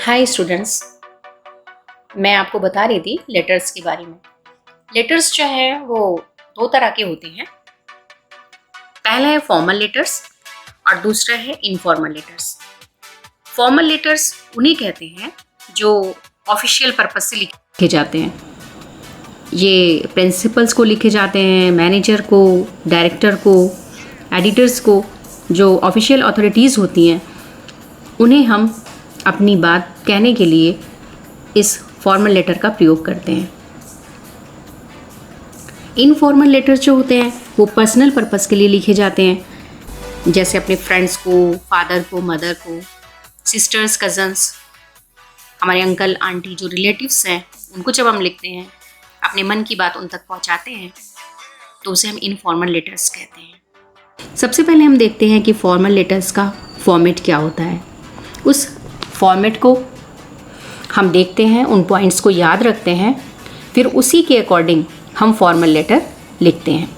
Hi students, मैं आपको बता रही थी लेटर्स के बारे में। लेटर्स जो है वो दो तरह के होते हैं। पहला है फॉर्मल लेटर्स और दूसरा है इनफॉर्मल लेटर्स। फॉर्मल लेटर्स उन्हें कहते हैं जो ऑफिशियल पर्पस से लिखे जाते हैं। ये प्रिंसिपल्स को लिखे जाते हैं, मैनेजर को, डायरेक्टर को, एडिटर्स को, जो ऑफिशियल अथॉरिटीज़ होती हैं उन्हें हम अपनी बात कहने के लिए इस फॉर्मल लेटर का प्रयोग करते हैं। इनफॉर्मल लेटर जो होते हैं वो पर्सनल पर्पस के लिए लिखे जाते हैं, जैसे अपने फ्रेंड्स को, फादर को, मदर को, सिस्टर्स, कज़न्स, हमारे अंकल आंटी जो रिलेटिव्स हैं उनको जब हम लिखते हैं, अपने मन की बात उन तक पहुंचाते हैं, तो उसे हम इनफॉर्मल लेटर्स कहते हैं। सबसे पहले हम देखते हैं कि फॉर्मल लेटर्स का फॉर्मेट क्या होता है। उस फॉर्मेट को हम देखते हैं, उन पॉइंट्स को याद रखते हैं, फिर उसी के अकॉर्डिंग हम फॉर्मल लेटर लिखते हैं।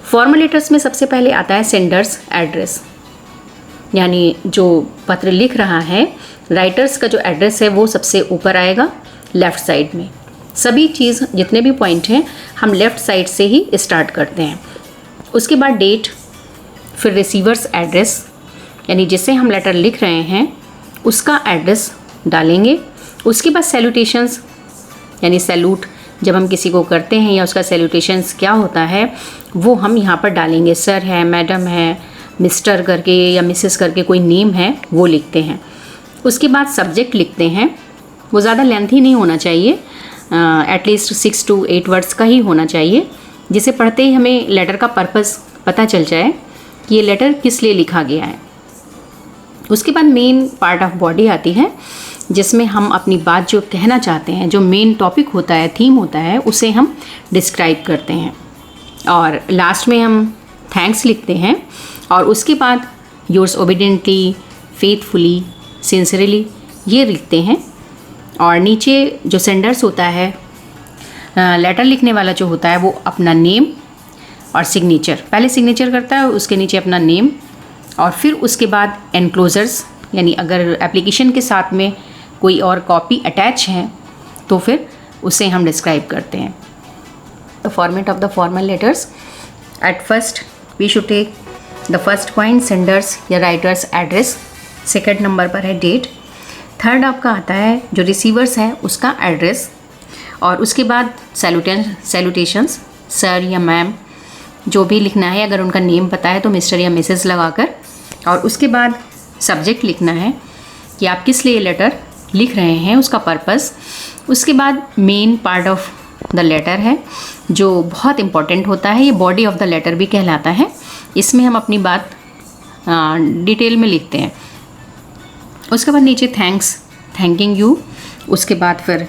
फॉर्मल लेटर्स में सबसे पहले आता है सेंडर्स एड्रेस, यानी जो पत्र लिख रहा है, राइटर्स का जो एड्रेस है वो सबसे ऊपर आएगा लेफ़्ट साइड में। सभी चीज़ जितने भी पॉइंट हैं हम लेफ़्ट साइड से ही स्टार्ट करते हैं। उसके बाद डेट, फिर रिसीवर्स एड्रेस, यानी जिसे हम लेटर लिख रहे हैं उसका एड्रेस डालेंगे। उसके बाद सैल्यूटेशंस, यानी सैल्यूट जब हम किसी को करते हैं या उसका सैल्यूटेशंस क्या होता है वो हम यहाँ पर डालेंगे। सर है, मैडम है, मिस्टर करके या मिसेस करके कोई नेम है वो लिखते हैं। उसके बाद सब्जेक्ट लिखते हैं, वो ज़्यादा लेंथी नहीं होना चाहिए, एटलीस्ट 6 to 8 वर्ड्स का ही होना चाहिए, जिसे पढ़ते ही हमें लेटर का पर्पस पता चल जाए कि ये लेटर किस लिए लिखा गया है। उसके बाद मेन पार्ट ऑफ बॉडी आती है, जिसमें हम अपनी बात जो कहना चाहते हैं, जो मेन टॉपिक होता है, थीम होता है, उसे हम डिस्क्राइब करते हैं। और लास्ट में हम थैंक्स लिखते हैं और उसके बाद योर्स ओबीडियंटली, फेथफुली, सिंसियरली ये लिखते हैं। और नीचे जो सेंडर्स होता है, लेटर लिखने वाला जो होता है, वो अपना नेम और सिग्नेचर, पहले सिग्नेचर करता है, उसके नीचे अपना नेम, और फिर उसके बाद एनक्लोजर्स, यानी अगर एप्लीकेशन के साथ में कोई और कॉपी अटैच है तो फिर उसे हम डिस्क्राइब करते हैं। The format of the formal letters, at first we should take the first point senders या राइटर्स एड्रेस, सेकंड नंबर पर है डेट, थर्ड आपका आता है जो रिसीवर्स है उसका एड्रेस, और उसके बाद सैल्यूटेशंस, सर या मैम जो भी लिखना है, अगर उनका नेम पता है तो मिस्टर या मिसेस लगाकर, और उसके बाद सब्जेक्ट लिखना है कि आप किस लिए लेटर लिख रहे हैं, उसका पर्पस। उसके बाद main part of the letter है जो बहुत इम्पॉर्टेंट होता है, ये बॉडी ऑफ द लेटर भी कहलाता है। इसमें हम अपनी बात डिटेल में लिखते हैं। उसके बाद नीचे थैंक्स, थैंकिंग यू, उसके बाद फिर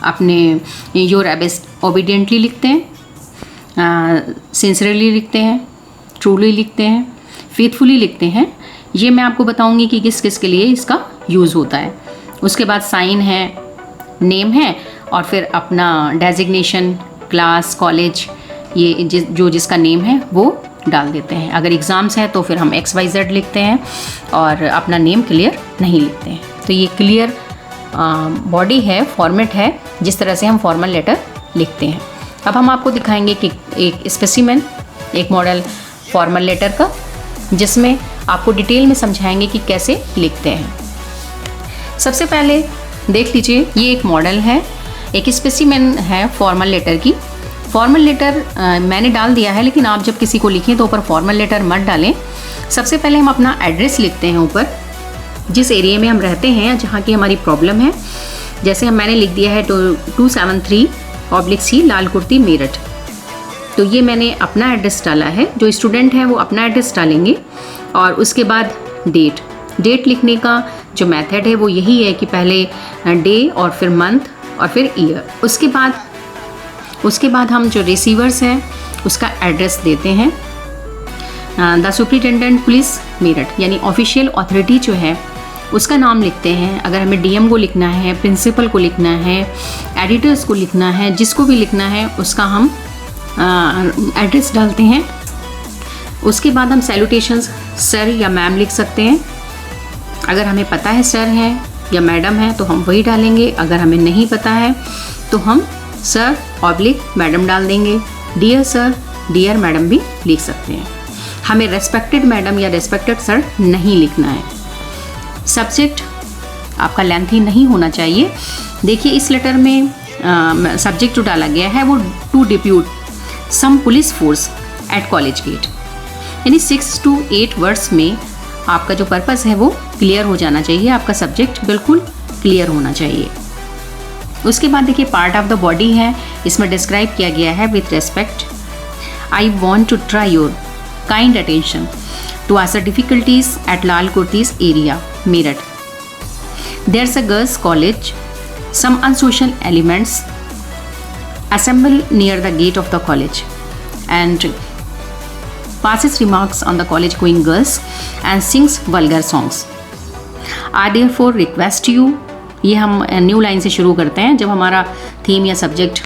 अपने योर ओबीडियंटली लिखते हैं, सिंसियरली लिखते हैं, ट्रूली लिखते हैं, फेथफुली लिखते हैं। ये मैं आपको बताऊंगी कि किस किस के लिए इसका यूज़ होता है। उसके बाद साइन है, नेम है, और फिर अपना डेजिग्नेशन, क्लास, कॉलेज, ये जो जिसका नेम है वो डाल देते हैं। अगर एग्ज़ाम्स हैं तो फिर हम XYZ लिखते हैं और अपना नेम क्लियर नहीं लिखते हैं। तो ये क्लियर बॉडी है, फॉर्मेट है, जिस तरह से हम फॉर्मल लेटर लिखते हैं। अब हम आपको दिखाएंगे कि एक स्पेसिमेन, एक मॉडल फॉर्मल लेटर का, जिसमें आपको डिटेल में समझाएंगे कि कैसे लिखते हैं। सबसे पहले देख लीजिए, ये एक मॉडल है, एक स्पेसिमेन है फॉर्मल लेटर की। फॉर्मल लेटर मैंने डाल दिया है, लेकिन आप जब किसी को लिखें तो ऊपर फॉर्मल लेटर मत डालें। सबसे पहले हम अपना एड्रेस लिखते हैं ऊपर, जिस एरिया में हम रहते हैं, जहाँ की हमारी प्रॉब्लम है। जैसे मैंने लिख दिया है तो 273/C लाल कुर्ती मेरठ, तो ये मैंने अपना एड्रेस डाला है। जो स्टूडेंट हैं वो अपना एड्रेस डालेंगे। और उसके बाद डेट लिखने का जो मेथड है वो यही है कि पहले डे और फिर मंथ और फिर ईयर। उसके बाद हम जो रिसीवर्स हैं उसका एड्रेस देते हैं। द सुपरिटेंडेंट पुलिस मेरठ, यानी ऑफिशियल अथॉरिटी जो है उसका नाम लिखते हैं। अगर हमें DM को लिखना है, प्रिंसिपल को लिखना है, एडिटर्स को लिखना है, जिसको भी लिखना है उसका हम एड्रेस डालते हैं। उसके बाद हम सैल्यूटेशंस सर या मैम लिख सकते हैं। अगर हमें पता है सर हैं या मैडम है तो हम वही डालेंगे। अगर हमें नहीं पता है तो हम सर ऑब्लिक मैडम डाल देंगे। डियर सर, डियर मैडम भी लिख सकते हैं। हमें रेस्पेक्टेड मैडम या रेस्पेक्टेड सर नहीं लिखना है। सब्जेक्ट आपका लेंथी नहीं होना चाहिए। देखिए इस लेटर में सब्जेक्ट जो डाला गया है वो to depute some police force at college gate, यानी 6 to 8 वर्ड्स में आपका जो पर्पस है वो क्लियर हो जाना चाहिए। आपका सब्जेक्ट बिल्कुल क्लियर होना चाहिए। उसके बाद देखिए पार्ट ऑफ द बॉडी है, इसमें डिस्क्राइब किया गया है with respect. I want to try your kind attention to answer difficulties at Lal कुर्तीज area Meerut. There's a girls' college. Some unsocial elements assemble near the gate of the college and passes remarks on the college-going girls and sings vulgar songs. I therefore request you. ये हम new line से शुरू करते हैं। जब हमारा theme या subject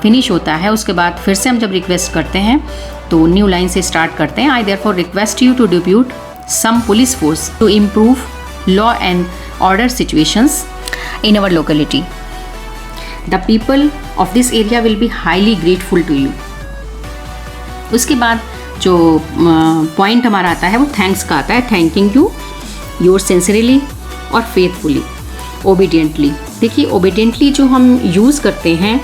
finish होता है उसके बाद फिर से हम जब रिक्वेस्ट करते हैं तो न्यू लाइन से स्टार्ट करते हैं। आई therefore request you to depute some police force to improve law and order situations in our locality. The people of this area will be highly grateful to you. उसके बाद जो point हमारा आता है वो थैंक्स का आता है। थैंकिंग यू योर सिंसियरली और फेथफुली ओबीडियंटली। देखिए ओबीडियंटली जो हम यूज़ करते हैं,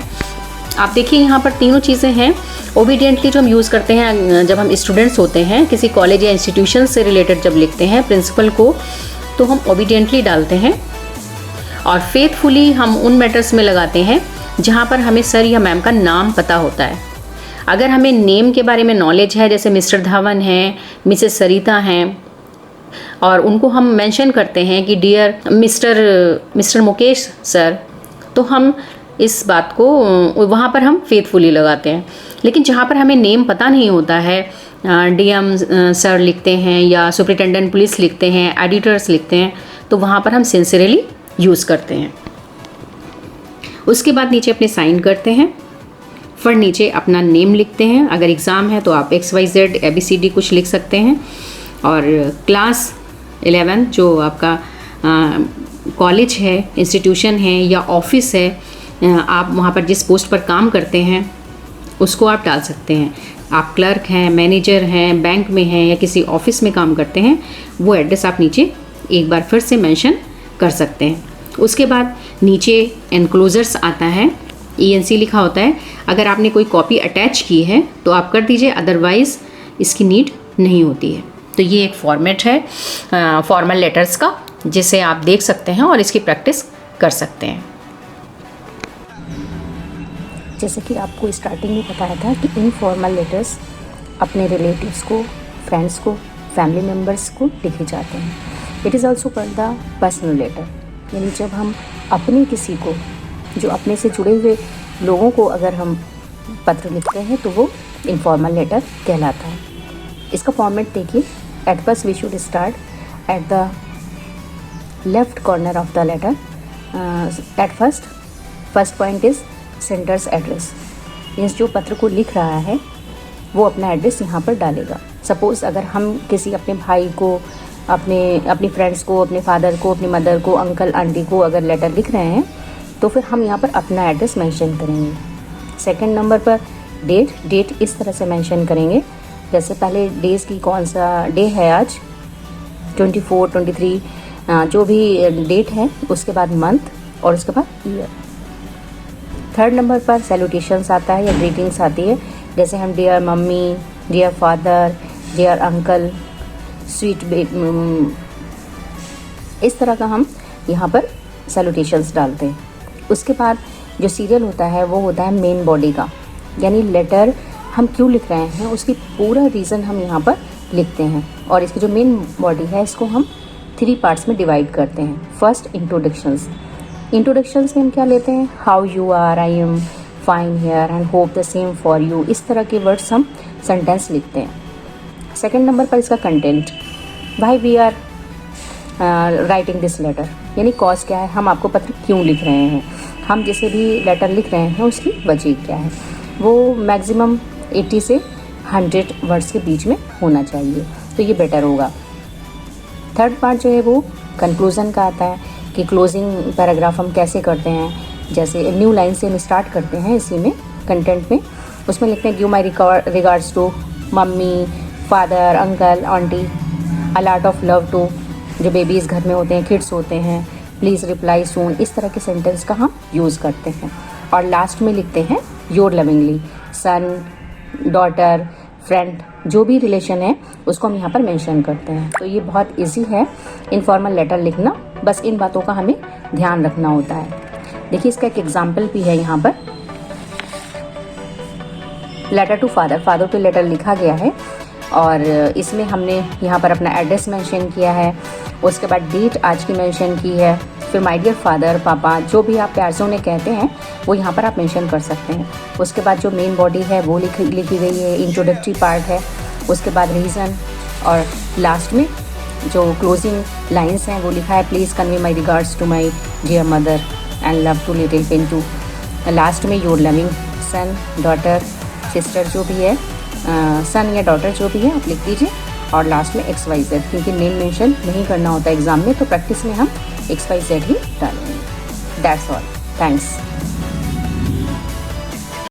आप देखिए यहाँ पर तीनों चीज़ें हैं। ओबीडियंटली जो हम यूज़ करते हैं जब हम स्टूडेंट्स होते हैं, किसी कॉलेज या इंस्टीट्यूशन से रिलेटेड जब लिखते हैं प्रिंसिपल को, तो हम ओबीडियंटली डालते हैं। और फेथफुली हम उन मैटर्स में लगाते हैं जहाँ पर हमें सर या मैम का नाम पता होता है। अगर हमें नेम के बारे में नॉलेज है, जैसे मिस्टर धवन हैं, मिसेस सरिता हैं, और उनको हम मेंशन करते हैं कि डियर मिस्टर मुकेश सर, तो हम इस बात को वहाँ पर हम फेथफुली लगाते हैं। लेकिन जहाँ पर हमें नेम पता नहीं होता है, डीएम सर लिखते हैं या सुपरिटेंडेंट पुलिस लिखते हैं, एडिटर्स लिखते हैं, तो वहाँ पर हम सिंसियरली यूज़ करते हैं। उसके बाद नीचे अपने साइन करते हैं, फिर नीचे अपना नेम लिखते हैं। अगर एग्ज़ाम है तो आप XYZ ABCD कुछ लिख सकते हैं। और क्लास 11 जो आपका कॉलेज है, इंस्टीट्यूशन है या ऑफिस है, आप वहाँ पर जिस पोस्ट पर काम करते हैं उसको आप डाल सकते हैं। आप क्लर्क हैं, मैनेजर हैं, बैंक में हैं या किसी ऑफिस में काम करते हैं, वो एड्रेस आप नीचे एक बार फिर से मेंशन कर सकते हैं। उसके बाद नीचे एनक्लोजर्स आता है, ENC लिखा होता है। अगर आपने कोई कॉपी अटैच की है तो आप कर दीजिए, अदरवाइज़ इसकी नीड नहीं होती है। तो ये एक फॉर्मेट है फॉर्मल लेटर्स का, जिसे आप देख सकते हैं और इसकी प्रैक्टिस कर सकते हैं। जैसे कि आपको स्टार्टिंग में बताया था कि इनफॉर्मल लेटर्स अपने रिलेटिव्स को, फ्रेंड्स को, फैमिली मेम्बर्स को लिखे जाते हैं। It is also called the personal letter, यानी जब हम अपने किसी को, जो अपने से जुड़े हुए लोगों को अगर हम पत्र लिखते हैं तो वो इनफॉर्मल लेटर कहलाता है। इसका फॉर्मेट देखिए। At first we should start at the left corner of the letter. At first point is sender's address, means जो पत्र को लिख रहा है वो अपना एड्रेस यहाँ पर डालेगा। सपोज़ अगर हम किसी अपने भाई को, अपनी फ्रेंड्स को, अपने फादर को, अपनी मदर को, अंकल आंटी को अगर लेटर लिख रहे हैं तो फिर हम यहाँ पर अपना एड्रेस मेंशन करेंगे। सेकंड नंबर पर डेट इस तरह से मेंशन करेंगे, जैसे पहले डेज़ की कौन सा डे है आज, 24, 23 जो भी डेट है, उसके बाद मंथ और उसके बाद ईयर। थर्ड नंबर पर सैल्यूटेशंस आता है या ग्रीटिंग्स आती है, जैसे हम dear mummy, dear father, dear uncle, sweet इस तरह का हम यहाँ पर सैल्यूटेशंस डालते हैं। उसके बाद जो सीरियल होता है वो होता है मेन बॉडी का, यानी लेटर हम क्यों लिख रहे हैं उसकी पूरा रीज़न हम यहाँ पर लिखते हैं। और इसकी जो मेन बॉडी है इसको हम 3 पार्ट्स में डिवाइड करते हैं। फर्स्ट इंट्रोडक्शंस में हम क्या लेते हैं, how you are, I am fine here and hope the same for you, इस तरह के वर्ड्स हम सेंटेंस लिखते हैं। सेकंड नंबर पर इसका content, why we are writing this letter, यानी कॉज क्या है, हम आपको पत्र क्यों लिख रहे हैं, हम जिसे भी लेटर लिख रहे हैं उसकी वजह क्या है। वो मैक्सिमम 80 से 100 वर्ड्स के बीच में होना चाहिए, तो ये बेटर होगा। थर्ड पार्ट जो है वो कंक्लूज़न का आता है, कि क्लोजिंग पैराग्राफ हम कैसे करते हैं। जैसे न्यू लाइन से हम स्टार्ट करते हैं इसी में कंटेंट में, उसमें लिखते हैं give my regards to mummy, father, uncle, aunty, a lot of love to, जो बेबीज़ घर में होते हैं, किड्स होते हैं, प्लीज़ रिप्लाई सून। इस तरह के सेंटेंस का हम यूज़ करते हैं। और लास्ट में लिखते हैं your lovingly, son, daughter, friend, जो भी रिलेशन है उसको हम यहाँ पर मेंशन करते हैं। तो ये बहुत इजी है इनफॉर्मल लेटर लिखना, बस इन बातों का हमें ध्यान रखना होता है। देखिए इसका एक एग्जाम्पल भी है यहाँ पर। लेटर टू फादर, फादर पे लेटर लिखा गया है और इसमें हमने यहाँ पर अपना एड्रेस मेंशन किया है, उसके बाद डेट आज की मेंशन की है, फिर माय डियर फादर, पापा, जो भी आप प्यार से उन्हें कहते हैं वो यहाँ पर आप मेंशन कर सकते हैं। उसके बाद जो मेन बॉडी है वो लिखी गई है, इंट्रोडक्टरी पार्ट है, उसके बाद रीज़न, और लास्ट में जो क्लोजिंग लाइंस हैं वो लिखा है please convey my regards to my dear mother and love to little Pintu. Last में your loving son, daughter, sister, जो भी है, सन या डॉटर जो भी है आप लिख दीजिए। और लास्ट में XYZ, क्योंकि नेम मेंशन नहीं करना होता एग्ज़ाम में, तो प्रैक्टिस में हम XYZ ही डालेंगे। That's all, thanks.